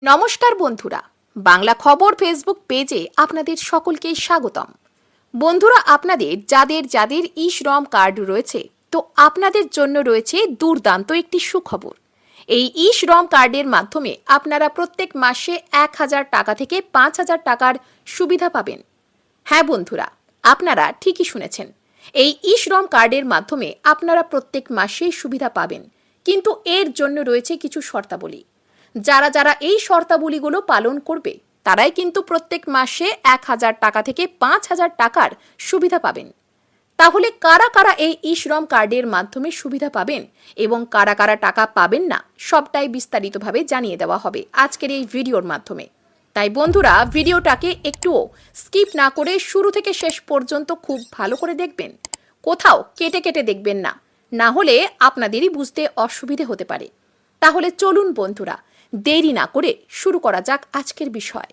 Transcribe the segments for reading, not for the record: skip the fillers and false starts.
নমস্কার বন্ধুরা, বাংলা খবর ফেসবুক পেজে আপনাদের সকলকে স্বাগতম। বন্ধুরা, আপনাদের যাদের যাদের ই-শ্রম কার্ড রয়েছে, তো আপনাদের জন্য রয়েছে দুর্দান্ত একটি সুখবর। এই ই-শ্রম কার্ডের মাধ্যমে আপনারা প্রত্যেক মাসে 1000 টাকা থেকে 5000 টাকার সুবিধা পাবেন। হ্যাঁ বন্ধুরা, আপনারা ঠিকই শুনেছেন। এই ই-শ্রম কার্ডের মাধ্যমে আপনারা প্রত্যেক মাসে সুবিধা পাবেন, কিন্তু এর জন্য রয়েছে কিছু শর্তাবলী। যারা যারা এই শর্তাবলীগুলো পালন করবে তারাই কিন্তু প্রত্যেক মাসে 1000 টাকা থেকে 5000 টাকার সুবিধা পাবেন। তাহলে কারা কারা এই ই-শ্রম কার্ডের মাধ্যমে সুবিধা পাবেন এবং কারা কারা টাকা পাবেন না, সবটাই বিস্তারিতভাবে জানিয়ে দেওয়া হবে আজকের এই ভিডিওর মাধ্যমে। তাই বন্ধুরা, ভিডিওটাকে একটুও স্কিপ না করে শুরু থেকে শেষ পর্যন্ত খুব ভালো করে দেখবেন। কোথাও কেটে কেটে দেখবেন না, না হলে আপনাদেরই বুঝতে অসুবিধে হতে পারে। তাহলে চলুন বন্ধুরা, দেরি না করে শুরু করা যাক আজকের বিষয়।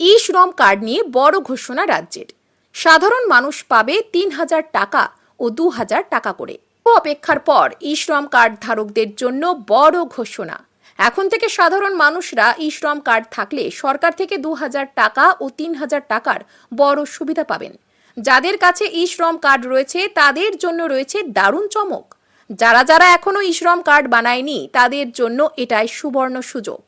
ই-শ্রম কার্ড নিয়ে বড় ঘোষণা রাজ্যের। সাধারণ মানুষ পাবে 3000 টাকা ও 2000 টাকা করে। অপেক্ষার পর ই-শ্রম কার্ড ধারকদের জন্য বড় ঘোষণা। এখন থেকে সাধারণ মানুষরা ই-শ্রম কার্ড থাকলে সরকার থেকে 2000 টাকা ও 3000 টাকার বড় সুবিধা পাবেন। যাদের কাছে ই-শ্রম কার্ড রয়েছে তাদের জন্য রয়েছে দারুণ চমক। যারা যারা এখনো ই-শ্রম কার্ড বানায়নি তাদের জন্য এটাই সুবর্ণ সুযোগ।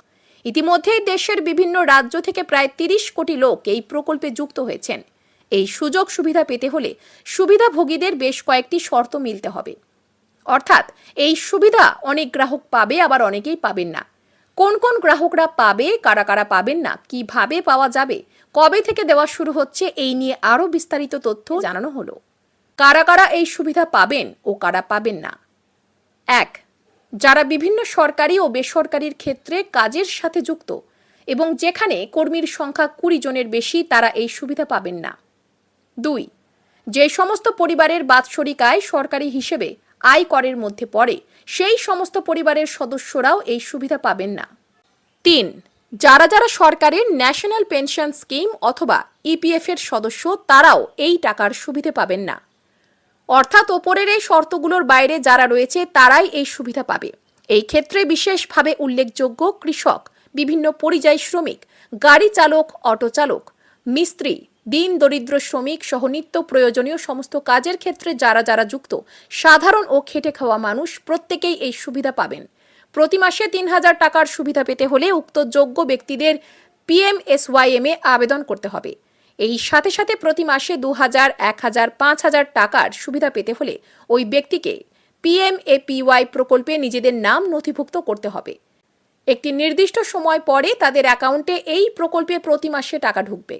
ইতিমধ্যেই দেশের বিভিন্ন রাজ্য থেকে প্রায় 30 কোটি লোক এই প্রকল্পে যুক্ত হয়েছেন। এই সুযোগ সুবিধা পেতে হলে সুবিধাভোগীদের বেশ কয়েকটি শর্ত মিলতে হবে। অর্থাৎ এই সুবিধা অনেক গ্রাহক পাবে, আবার অনেকেই পাবেন না। কোন কোন গ্রাহকরা পাবে, কারা কারা পাবেন না, কিভাবে পাওয়া যাবে, কবে থেকে দেওয়া শুরু হচ্ছে, এই নিয়ে আরও বিস্তারিত তথ্য জানানো হলো। কারা কারা এই সুবিধা পাবেন ও কারা পাবেন না। 1. যারা বিভিন্ন সরকারি ও বেসরকারির ক্ষেত্রে কাজের সাথে যুক্ত এবং যেখানে কর্মীর সংখ্যা 20 জনের বেশি, তারা এই সুবিধা পাবেন না। 2. যে সমস্ত পরিবারের বাৎসরিক আয় সরকারি হিসেবে আয় করের মধ্যে পড়ে, সেই সমস্ত পরিবারের সদস্যরাও এই সুবিধা পাবেন না। 3. যারা যারা সরকারের ন্যাশনাল পেনশন স্কিম অথবা ইপিএফ এর সদস্য, তারাও এই টাকার সুবিধা পাবেন না। অর্থাৎ ওপরের এই শর্তগুলোর বাইরে যারা রয়েছে তারাই এই সুবিধা পাবে। এই ক্ষেত্রে বিশেষভাবে উল্লেখযোগ্য কৃষক, বিভিন্ন পরিযায়ী শ্রমিক, গাড়ি চালক, অটো চালক, মিস্ত্রি, দিন দরিদ্র শ্রমিক সহ নিত্য প্রয়োজনীয় সমস্ত কাজের ক্ষেত্রে যারা যারা যুক্ত সাধারণ ও খেটে খাওয়া মানুষ প্রত্যেকেই এই সুবিধা পাবেন। প্রতি মাসে 3000 টাকার সুবিধা পেতে হলে উক্ত যোগ্য ব্যক্তিদের PMSYM এ আবেদন করতে হবে। এই সাথে সাথে প্রতি মাসে 2000, 1000, 5000 টাকার সুবিধা পেতে হলে ওই ব্যক্তিকে PMAPY প্রকল্পে নিজেদের নাম নথিভুক্ত করতে হবে। একটি নির্দিষ্ট সময় পরে তাদের অ্যাকাউন্টে এই প্রকল্পে প্রতি মাসে টাকা ঢুকবে।